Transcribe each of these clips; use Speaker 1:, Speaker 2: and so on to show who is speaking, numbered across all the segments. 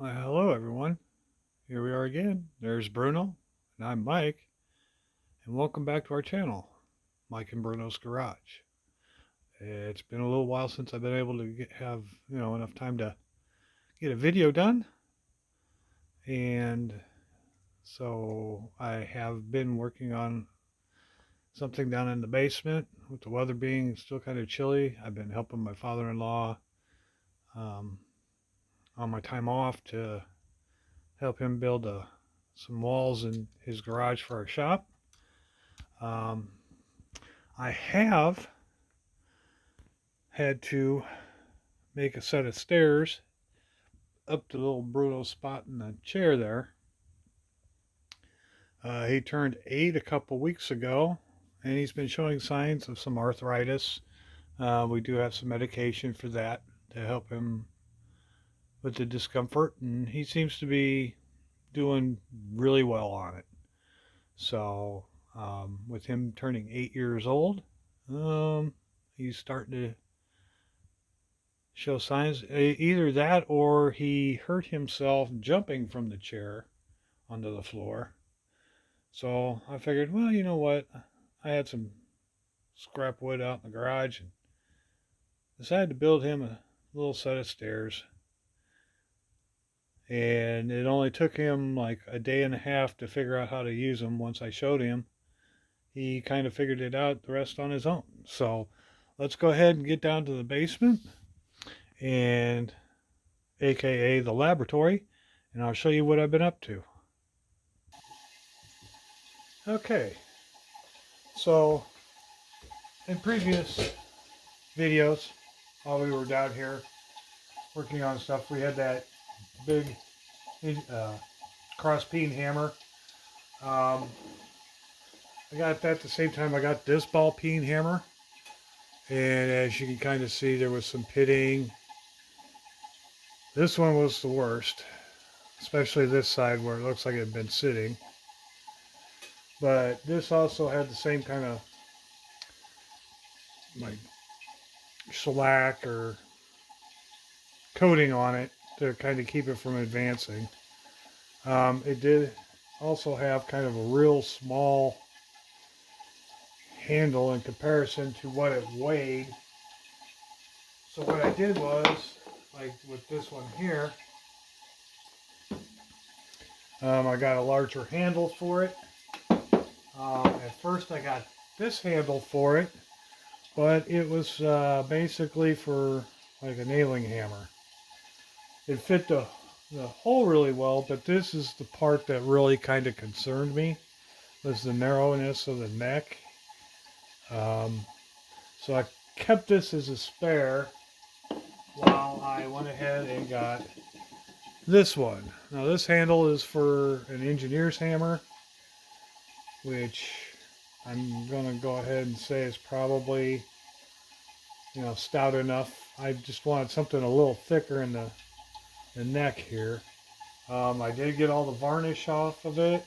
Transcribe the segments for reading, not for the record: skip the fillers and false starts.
Speaker 1: Well, hello everyone. Here we are again. There's Bruno, and I'm Mike, and welcome back to our channel, Mike and Bruno's Garage. It's been a little while since I've been able to have enough time to get a video done, and so I have been working on something down in the basement. With the weather being still kind of chilly, I've been helping my father-in-law um, on my time off to help him build some walls in his garage for our shop. Um, I have had to make a set of stairs up to little Bruno's spot in the chair there. He turned 8 a couple weeks ago, and he's been showing signs of some arthritis. We do have some medication for that to help him with the discomfort, and he seems to be doing really well on it. So, with him turning 8 years old, he's starting to show signs. Either that or he hurt himself jumping from the chair onto the floor. So I figured, well, you know what? I had some scrap wood out in the garage and decided to build him a little set of stairs. And it only took him like a day and a half to figure out how to use them. Once I showed him, he kind of figured it out the rest on his own. So let's go ahead and get down to the basement, and aka the laboratory, and I'll show you what I've been up to. Okay, so in previous videos, while we were down here working on stuff, we had that big cross peen hammer. I got that at the same time I got this ball peen hammer, and as you can kind of see, there was some pitting. This one was the worst, especially this side where it looks like it had been sitting. But this also had the same kind of like shellac or coating on it to kind of keep it from advancing. It did also have kind of a real small handle in comparison to what it weighed. So what I did was, like with this one here, I got a larger handle for it. At first I got this handle for it, but it was basically for like a nailing hammer. It fit the hole really well, but this is the part that really kind of concerned me, was the narrowness of the neck. So I kept this as a spare while I went ahead and got this one. Now this handle is for an engineer's hammer, which I'm going to go ahead and say is probably, stout enough. I just wanted something a little thicker in the neck here. I did get all the varnish off of it.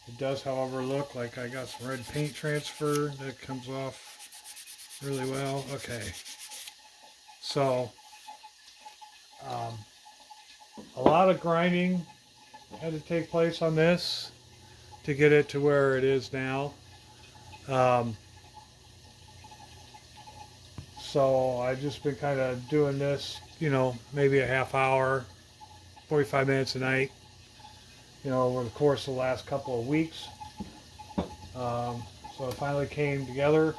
Speaker 1: It does, however, look like I got some red paint transfer that comes off really well. Okay. So, a lot of grinding had to take place on this to get it to where it is now. So I've just been kind of doing this, maybe a half hour, 45 minutes a night, over the course of the last couple of weeks. So it finally came together.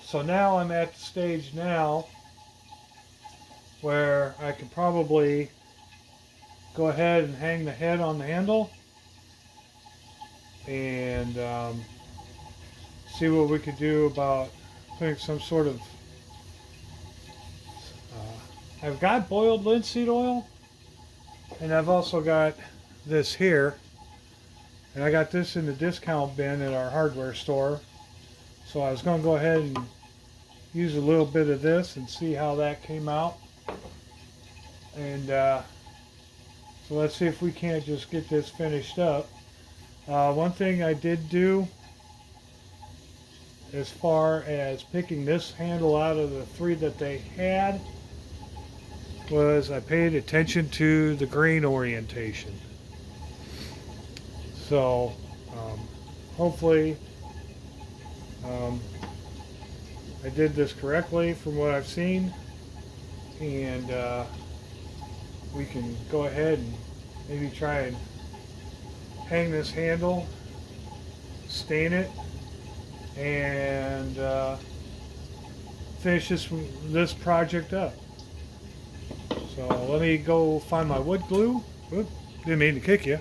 Speaker 1: So now I'm at the stage now where I can probably go ahead and hang the head on the handle and see what we could do about putting some sort of I've got boiled linseed oil, and I've also got this here, and I got this in the discount bin at our hardware store. So I was going to go ahead and use a little bit of this and see how that came out. And so let's see if we can't just get this finished up. One thing I did do as far as picking this handle out of the three that they had was I paid attention to the grain orientation. So um, hopefully um, I did this correctly from what I've seen, and we can go ahead and maybe try and hang this handle, stain it, and finish this project up. So let me go find my wood glue. Oop, didn't mean to kick you.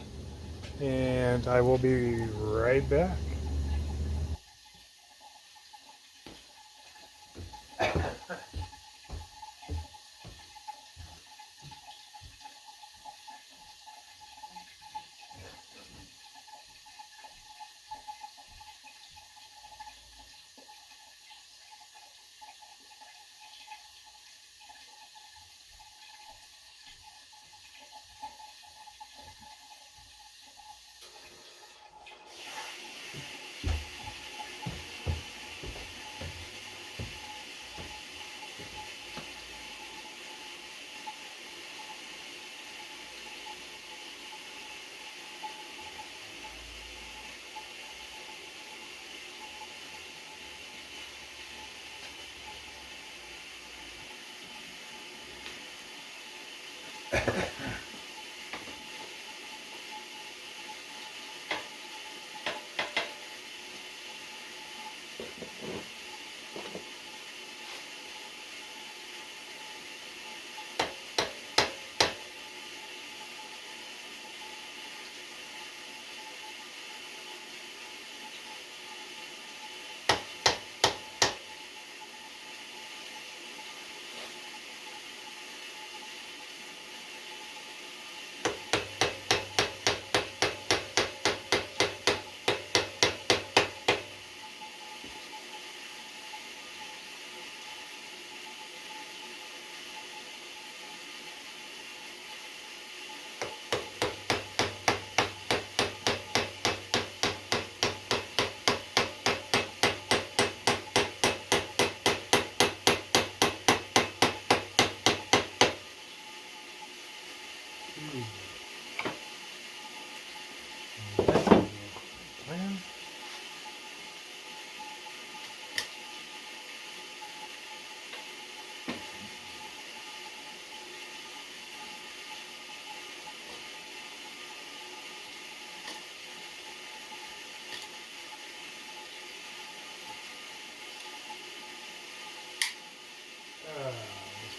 Speaker 1: And I will be right back.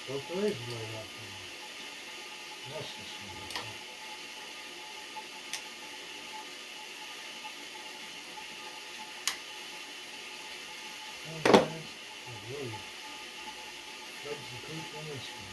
Speaker 1: Let's go for it. That's just really floods the coop on this one.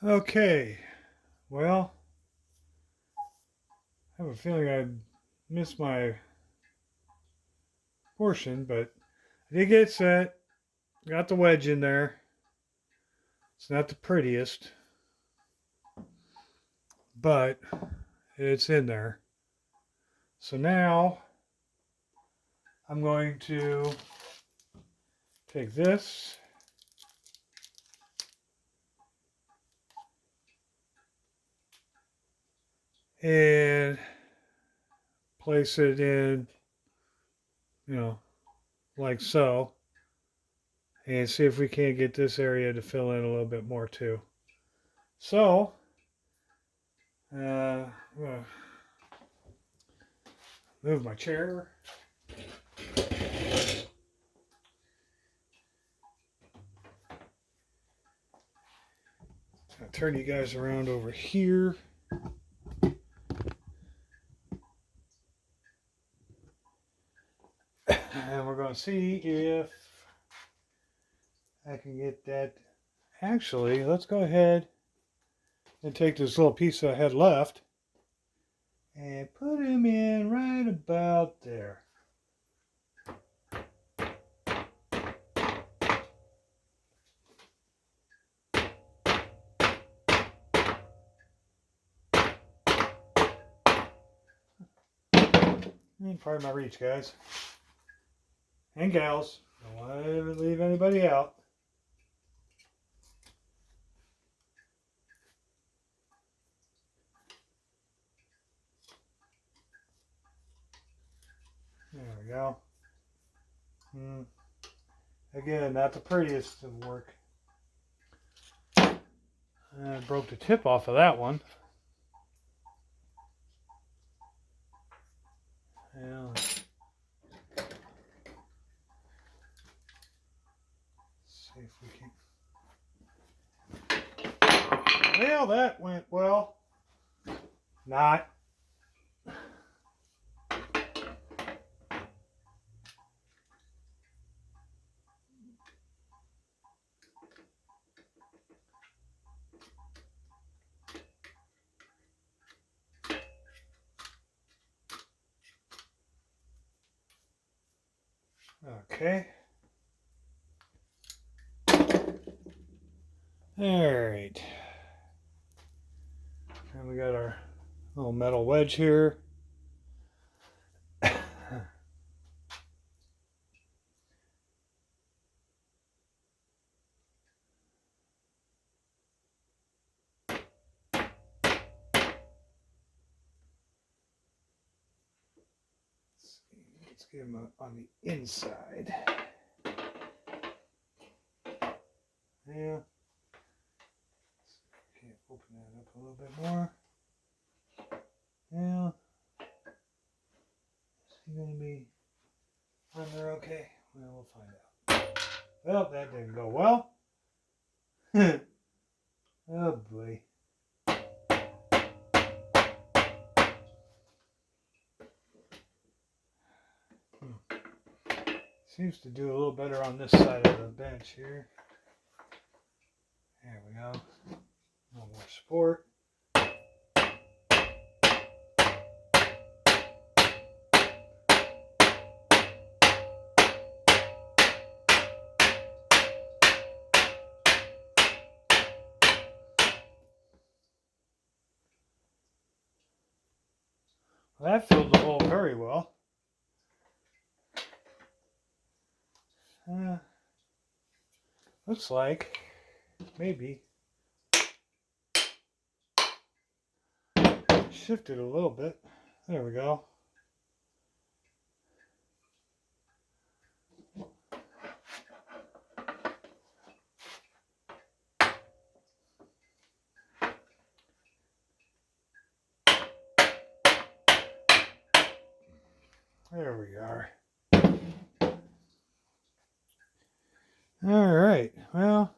Speaker 1: Okay, well, I have a feeling I missed my portion, but I did get it set. Got the wedge in there. It's not the prettiest, but it's in there. So now I'm going to take this and place it in, like so, and see if we can't get this area to fill in a little bit more too. So, I'm gonna move my chair. I'll turn you guys around over here. And we're going to see if I can get that. Actually, let's go ahead and take this little piece I had left and put him in right about there. Pardon my reach, guys. And gals. Don't want to leave anybody out. There we go. Again, not the prettiest of work. I broke the tip off of that one. Yeah. See if we can. Well, that went well. Not. Okay. Alright. And we got our little metal wedge here. Let's get him on the inside. Yeah. Can't open that up a little bit more. Yeah. Is he going to be on there okay? Well, we'll find out. Well, that didn't go well. Oh boy. Seems to do a little better on this side of the bench here. There we go. A little more support. Well, that filled the hole very well. Looks like maybe shifted a little bit. There we go. There we are. All right. Well,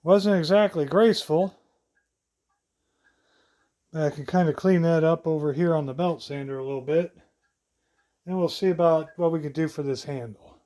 Speaker 1: wasn't exactly graceful. But I can kind of clean that up over here on the belt sander a little bit. And we'll see about what we can do for this handle.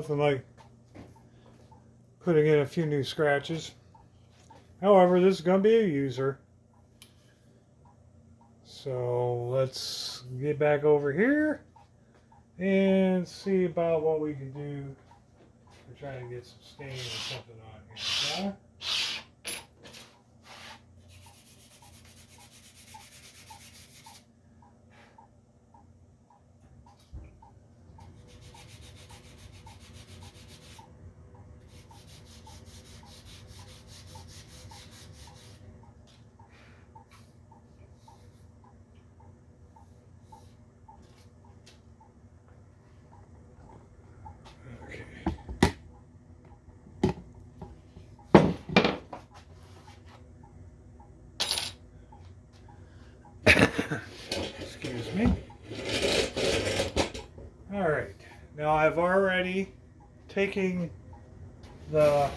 Speaker 1: Nothing like putting in a few new scratches. However, this is going to be a user. So let's get back over here and see about what we can do. We're trying to get some stain or something on here. Excuse me. All right. Now I've already taken the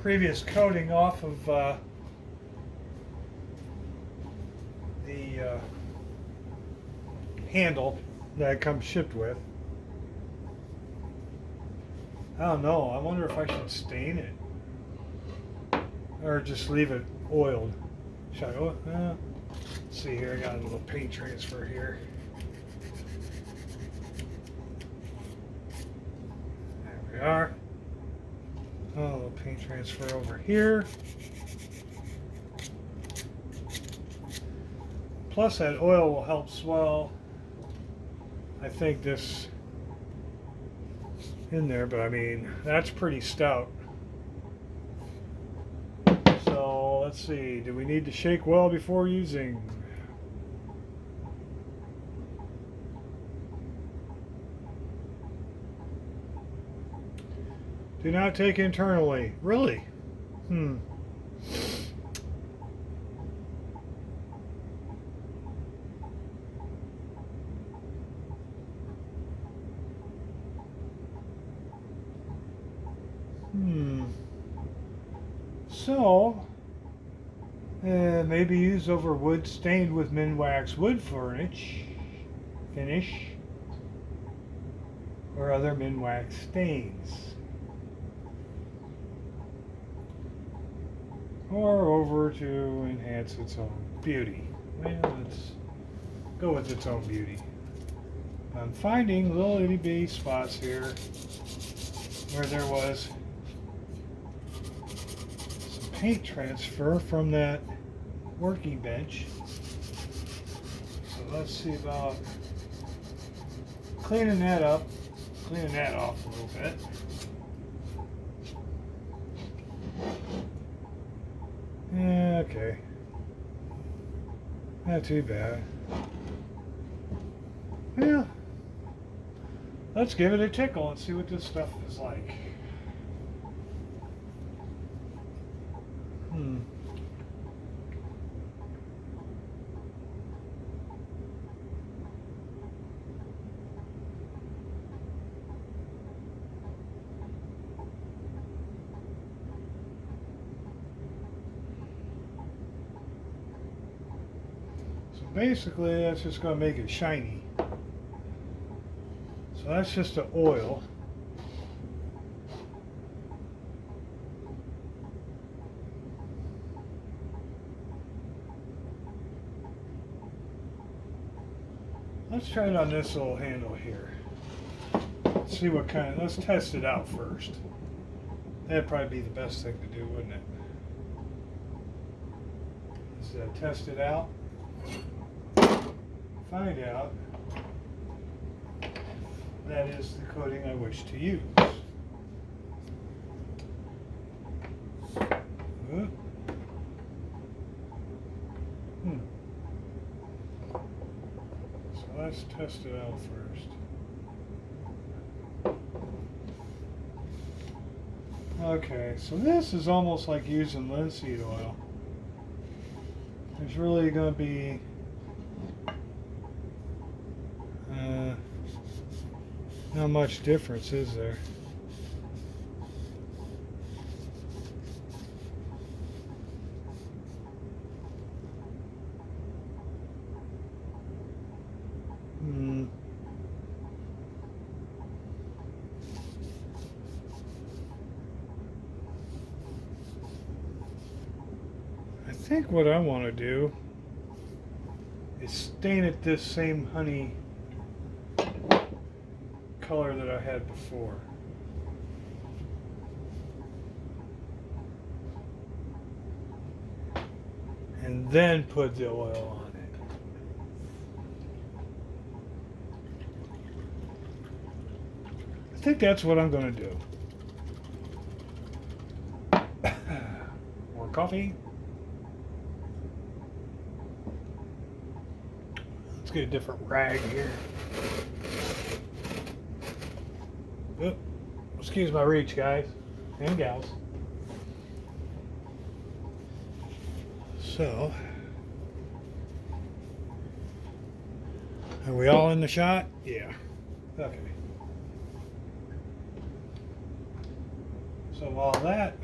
Speaker 1: previous coating off of the handle that it comes shipped with. I don't know. I wonder if I should stain it or just leave it oiled. Should I? Let's see here. I got a little paint transfer here. There we are. Oh, a little paint transfer over here. Plus, that oil will help swell, I think, this in there, but I mean, that's pretty stout. So let's see, do we need to shake well before using? Do not take internally. Really? So, maybe use over wood stained with Minwax wood finish, or other Minwax stains. Or over to enhance its own beauty. Well, let's go with its own beauty. I'm finding little itty bitty spots here where there was some paint transfer from that working bench. So let's see about cleaning that up, cleaning that off a little bit. Yeah, okay. Not too bad. Yeah. Let's give it a tickle and see what this stuff is like. Basically, that's just going to make it shiny. So that's just the oil. Let's try it on this little handle here. Let's see what kind of, let's test it out first. That'd probably be the best thing to do, wouldn't it? Let's test it out. Find out that is the coating I wish to use. So let's test it out first. Okay, so this is almost like using linseed oil. There's really going to be not much difference, is there? I think what I want to do is stain it this same honey color that I had before. And then put the oil on it. I think that's what I'm going to do. More coffee. Let's get a different rag here. Oop. Excuse my reach, guys and gals. So, are we all in the shot? Yeah. Okay. So all that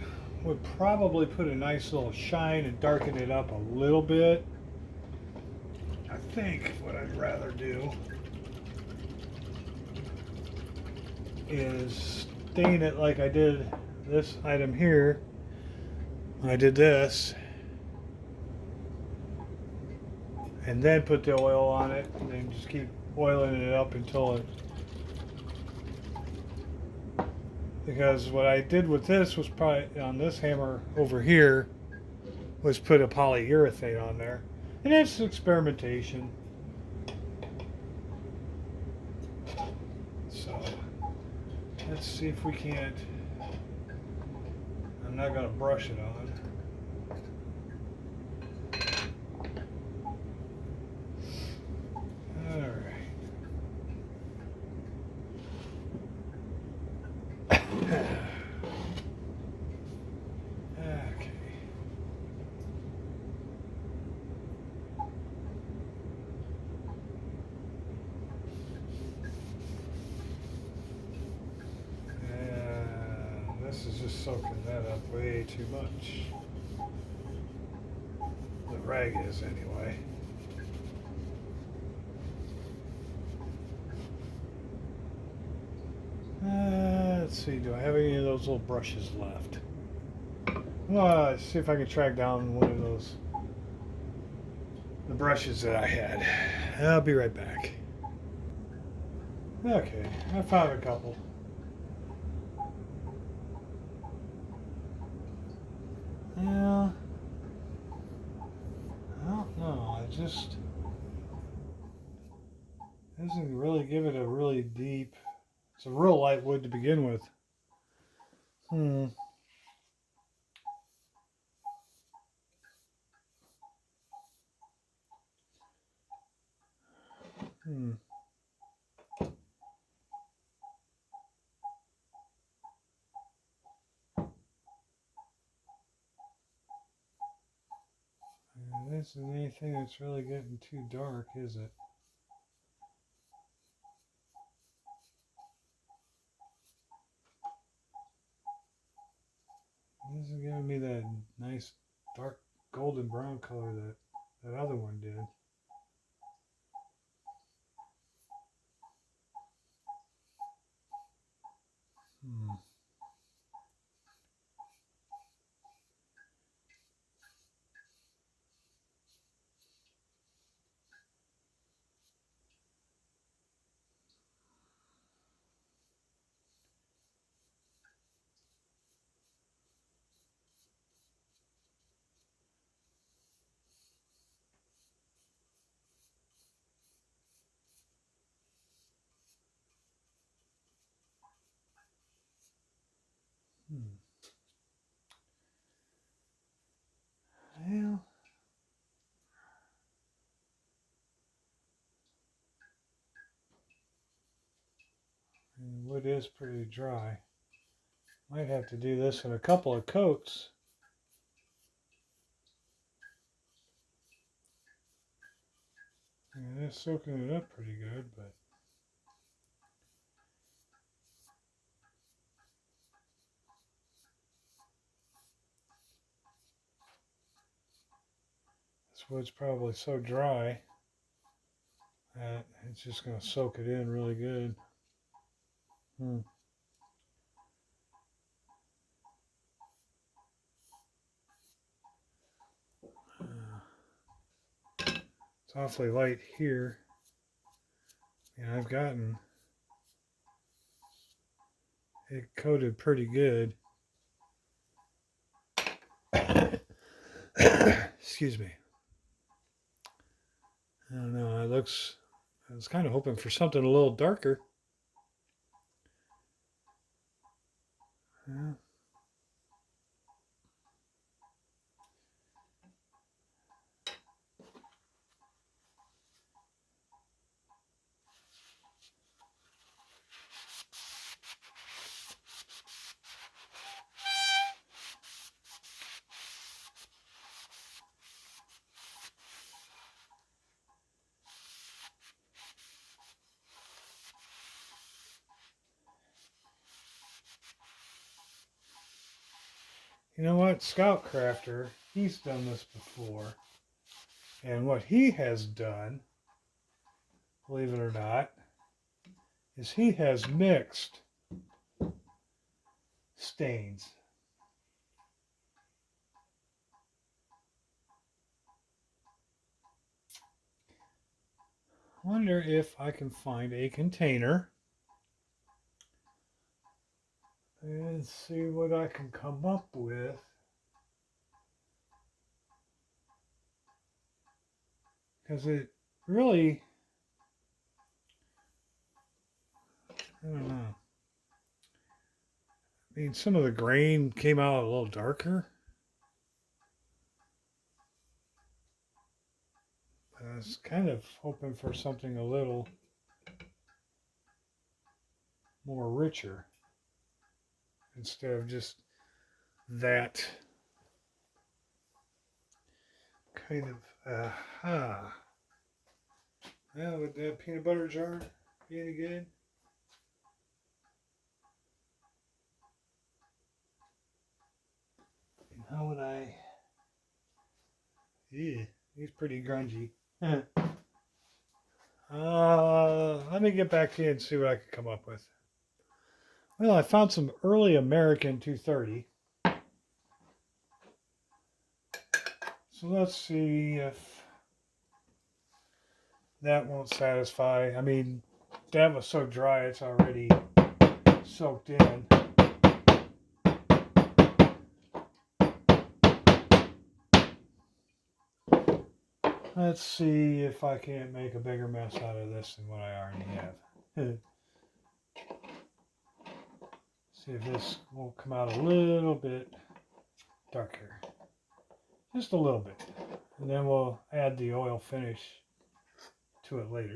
Speaker 1: would probably put a nice little shine and darken it up a little bit. I think what I'd rather do is stain it like I did this item here. When I did this, and then put the oil on it, and then just keep oiling it up until it. Because what I did with this was probably on this hammer over here was put a polyurethane on there, and it's experimentation. So let's see if we can't. I'm not going to brush it on. All right. Okay. And this is just soaking that up way too much. The rag is anyway. Let's see, do I have any of those little brushes left? Well, let's see if I can track down one of those, the brushes that I had. I'll be right back. Okay, I found a couple. Yeah, I don't know, I just doesn't really give it a really deep. It's a real light wood to begin with. Hmm. Hmm. This isn't anything that's really getting too dark, is it? This is giving me that nice dark golden brown color that that other one did. Hmm. Hmm. Well, the wood is pretty dry. Might have to do this in a couple of coats. Yeah, it's soaking it up pretty good, but this wood's probably so dry that it's just going to soak it in really good. Hmm. awfully light here. And I've gotten it coated pretty good. Excuse me. I don't know. It looks. I was kind of hoping for something a little darker. Yeah. You know what? Scout Crafter, he's done this before. And what he has done, believe it or not, is he has mixed stains. I wonder if I can find a container and see what I can come up with. Because it really, I don't know. I mean, some of the grain came out a little darker. I was kind of hoping for something a little more richer instead of just that kind of, yeah, would that peanut butter jar be any good? And how would I? Yeah, he's pretty grungy. Let me get back to you and see what I can come up with. Well, I found some early American 230. So let's see if that won't satisfy. I mean, that was so dry it's already soaked in. Let's see if I can't make a bigger mess out of this than what I already have. See if this will come out a little bit darker. Just a little bit. And then we'll add the oil finish to it later.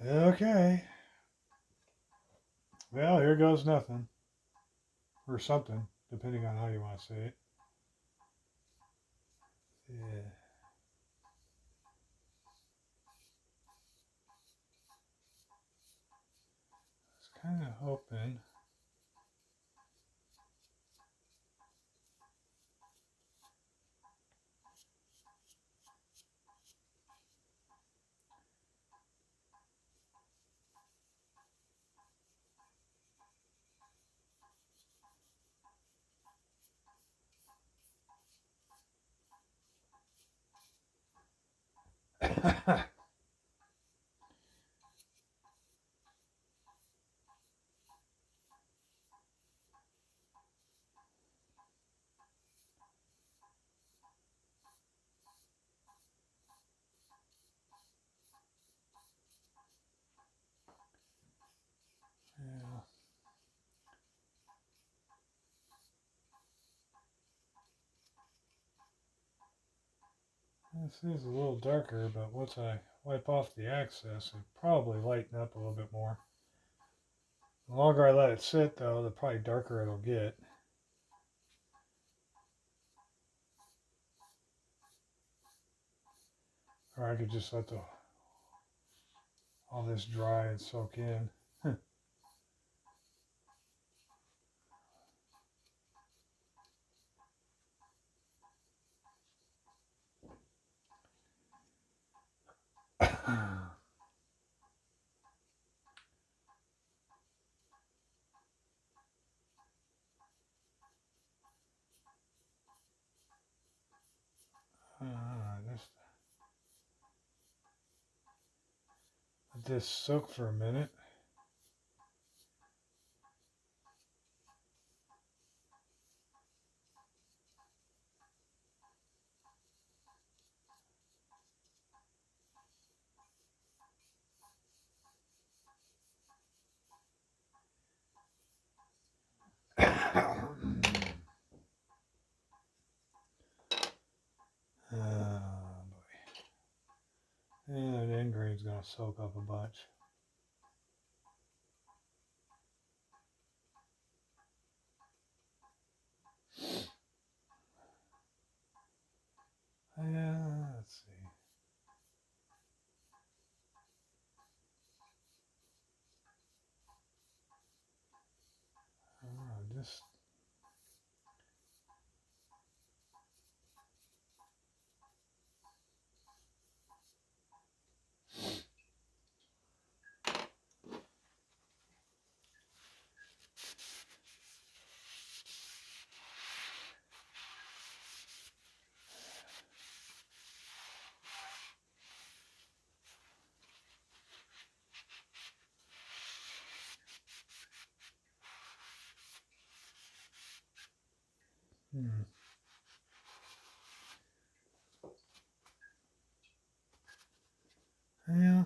Speaker 1: Okay. Well, here goes nothing. Or something, depending on how you want to say it. Yeah. I was kind of hoping. Yeah. This is a little darker, but once I wipe off the excess, it'll probably lighten up a little bit more. The longer I let it sit, though, the probably darker it'll get. Or I could just let all this dry and soak in. this soak for a minute. Boy. Yeah, the end grain's gonna soak up a bunch. Let's see. Just hmm. Yeah,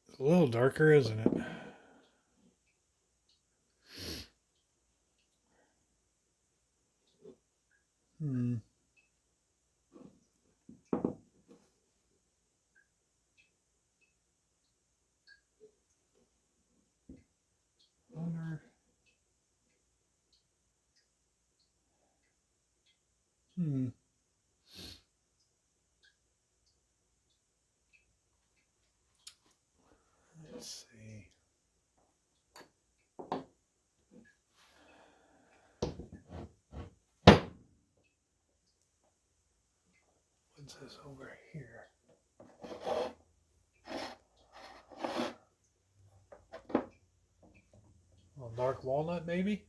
Speaker 1: it's a little darker, isn't it? Hmm. Wonder. Hmm. Let's see. What's this over here? Well, dark walnut, maybe?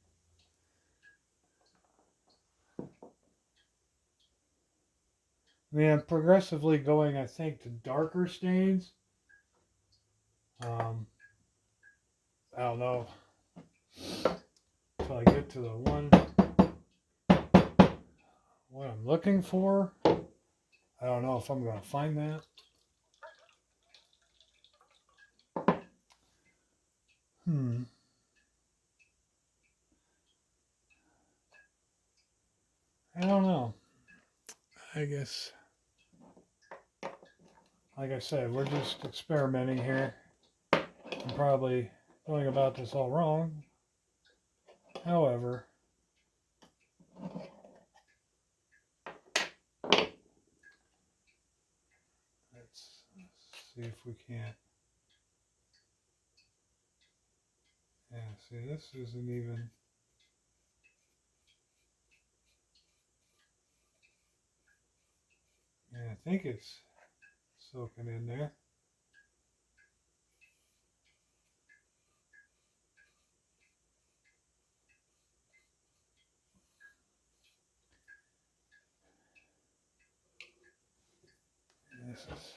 Speaker 1: I mean, I'm progressively going, I think, to darker stains. Um, I don't know until I get to the one what I'm looking for. I don't know if I'm going to find that. Hmm. I don't know. I guess, like I said, we're just experimenting here. I'm probably going about this all wrong. However, let's see if we can't. Yeah, see, this isn't even. Yeah, I think it's soaking in there. This is.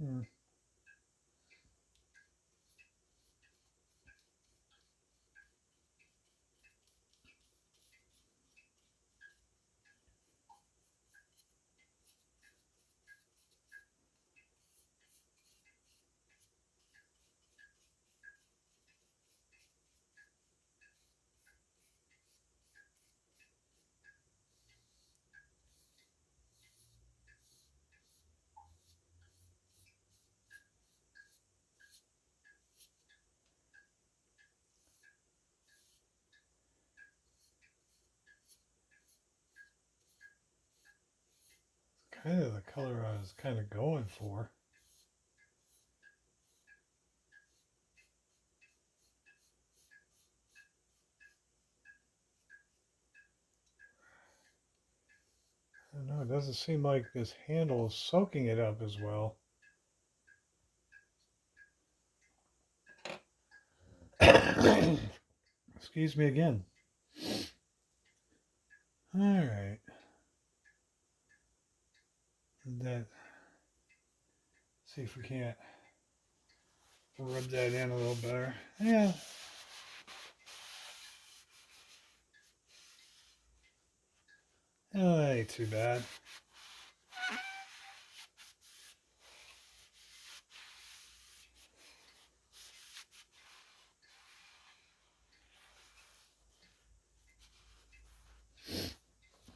Speaker 1: Hmm. kind of the color I was kind of going for. I don't know, it doesn't seem like this handle is soaking it up as well. Excuse me again. All right. That. See if we can't rub that in a little better. Yeah. Oh, that ain't too bad.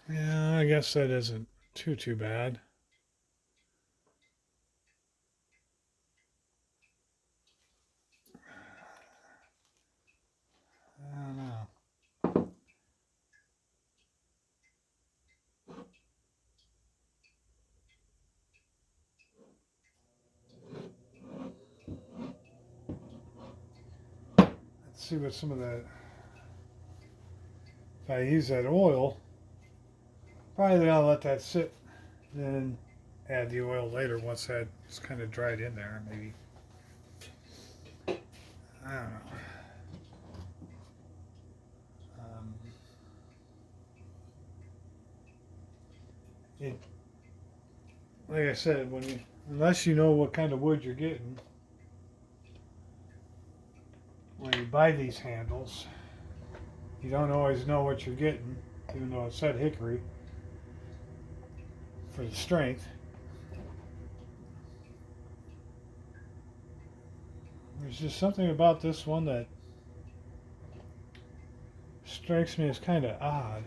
Speaker 1: Yeah, I guess that isn't too bad. I don't know. Let's see what some of that. If I use that oil, probably I'll let that sit, then add the oil later once that's kind of dried in there. Maybe. I don't know. Um, it, like I said, unless you know what kind of wood you're getting when you buy these handles, you don't always know what you're getting, even though it said hickory for the strength. There's just something about this one that strikes me as kind of odd.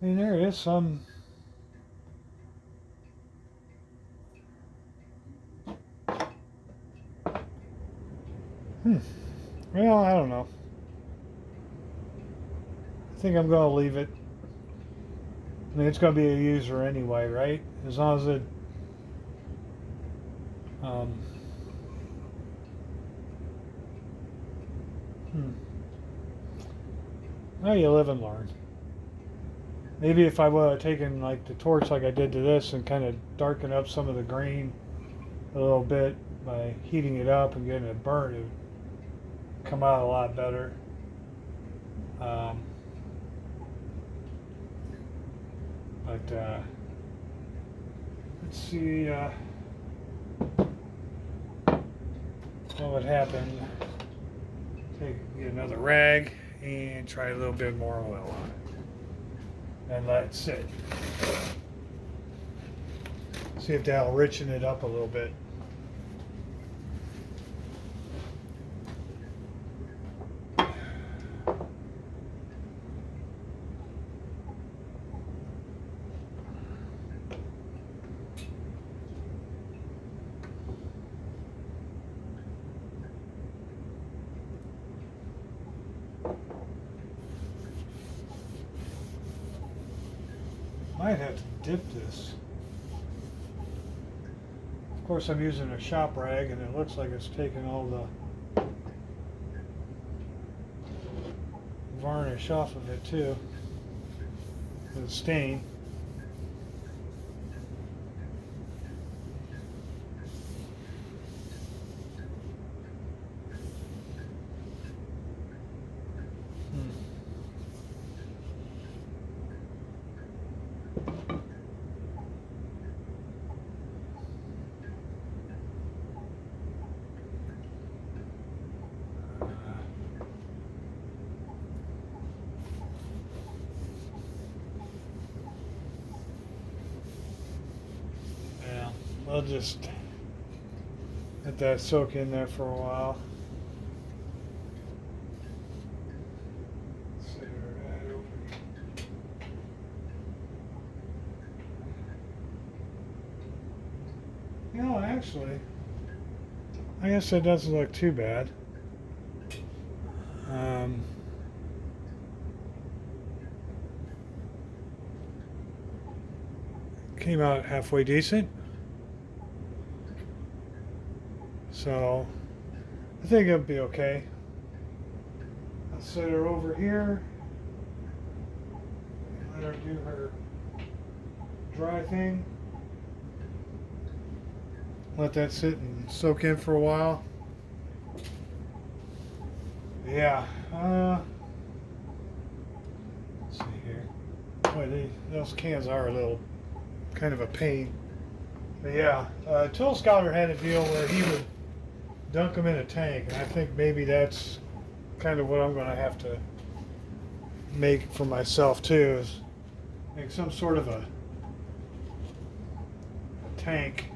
Speaker 1: I mean, there is some. Well, I don't know. I think I'm going to leave it. I mean, it's going to be a user anyway, right? As long as it. Um, hmm. Well, you live and learn. Maybe if I would have taken like the torch like I did to this and kind of darken up some of the grain a little bit by heating it up and getting it burnt, it would come out a lot better. Um, but let's see what would happen. Get another rag and try a little bit more oil on it and let it sit. See if that'll richen it up a little bit. Might have to dip this. Of course, I'm using a shop rag, and it looks like it's taking all the varnish off of it too, the stain. Yeah, I'll just let that soak in there for a while. You know, actually, I guess that doesn't look too bad. Um, Came out halfway decent. So I think it'll be okay. I'll set her over here. Let her do her dry thing. Let that sit and soak in for a while. Yeah. Let's see here. Boy, those cans are a little kind of a pain. But yeah, Tool Scouter had a deal where he would dunk them in a tank, and I think maybe that's kind of what I'm going to have to make for myself too, is make some sort of a tank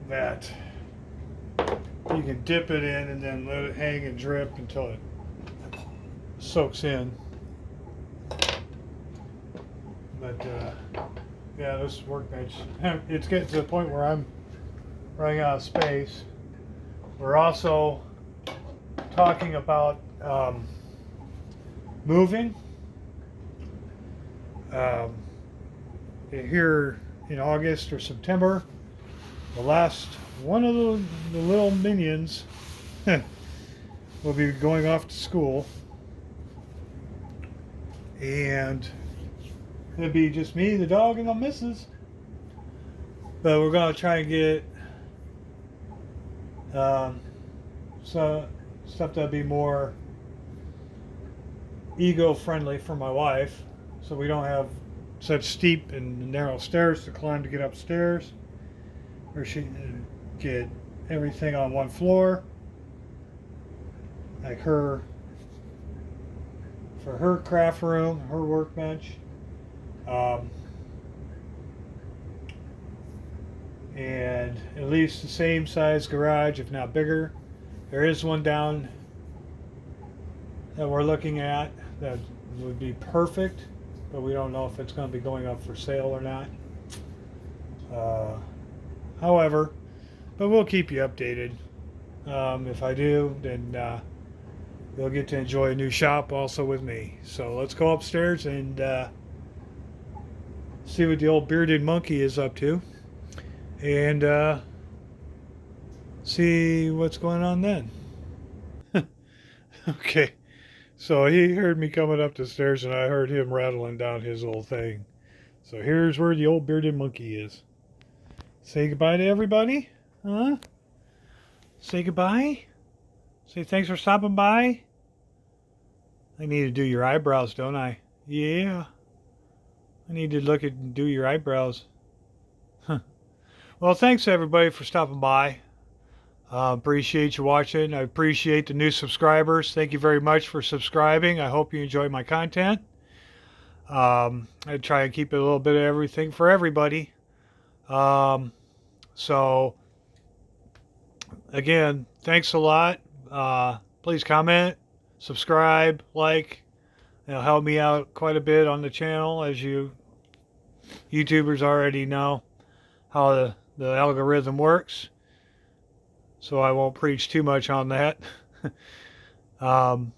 Speaker 1: that you can dip it in and then let it hang and drip until it soaks in. But yeah, this workbench, it's getting to the point where I'm running out of space. We're also talking about moving. Here in August or September, the last one of the little minions will be going off to school, and it'll be just me, the dog, and the missus. But we're gonna try and get so stuff that'll be more ego friendly for my wife, so we don't have such steep and narrow stairs to climb to get upstairs, or she can get everything on one floor, like her, for her craft room, her workbench. And at least the same size garage, if not bigger. There is one down that we're looking at that would be perfect, but we don't know if it's going to be going up for sale or not. However, but we'll keep you updated. If I do, then you'll get to enjoy a new shop also with me. So let's go upstairs and see what the old bearded monkey is up to, and see what's going on then. Okay, so he heard me coming up the stairs, and I heard him rattling down his old thing. So here's where the old bearded monkey is. Say goodbye to everybody? Huh? Say goodbye? Say thanks for stopping by? I need to do your eyebrows, don't I? Yeah. I need to look at and do your eyebrows. Huh. Well, thanks everybody for stopping by. Appreciate you watching. I appreciate the new subscribers. Thank you very much for subscribing. I hope you enjoy my content. I try and keep it a little bit of everything for everybody. So, again, thanks a lot. Please comment, subscribe, like. It'll help me out quite a bit on the channel, as you YouTubers already know how the algorithm works. So I won't preach too much on that. And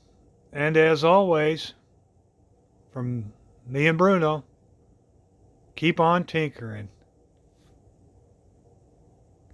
Speaker 1: as always, from me and Bruno, keep on tinkering.